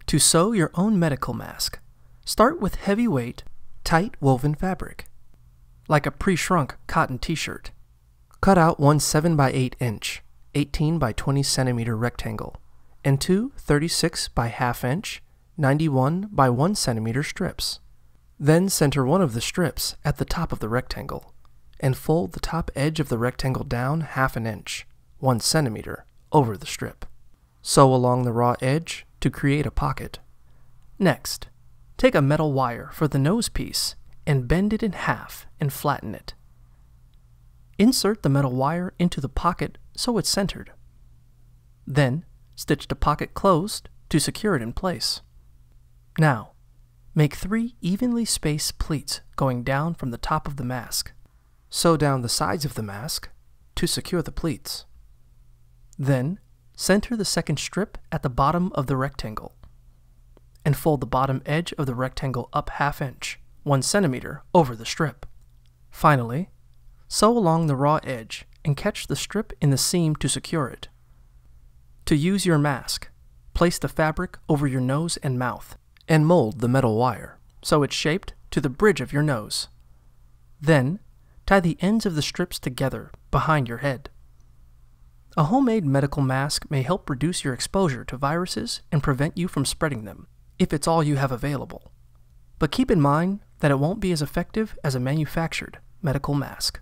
To sew your own medical mask, start with heavyweight, tight woven fabric, like a pre-shrunk cotton t-shirt. Cut out one 7 by 8 inch, 18 by 20 centimeter rectangle, and two 36 by ½ inch, 91 by 1 centimeter strips. Then center one of the strips at the top of the rectangle, and fold the top edge of the rectangle down ½ inch, 1 centimeter, over the strip. Sew along the raw edge to create a pocket. Next, take a metal wire for the nose piece and bend it in half and flatten it. Insert the metal wire into the pocket so it's centered. Then, stitch the pocket closed to secure it in place. Now, make 3 evenly spaced pleats going down from the top of the mask. Sew down the sides of the mask to secure the pleats. Then, center the second strip at the bottom of the rectangle, and fold the bottom edge of the rectangle up ½ inch, 1 centimeter, over the strip. Finally, sew along the raw edge and catch the strip in the seam to secure it. To use your mask, place the fabric over your nose and mouth, and mold the metal wire so it's shaped to the bridge of your nose. Then, tie the ends of the strips together behind your head. A homemade medical mask may help reduce your exposure to viruses and prevent you from spreading them, if it's all you have available. But keep in mind that it won't be as effective as a manufactured medical mask.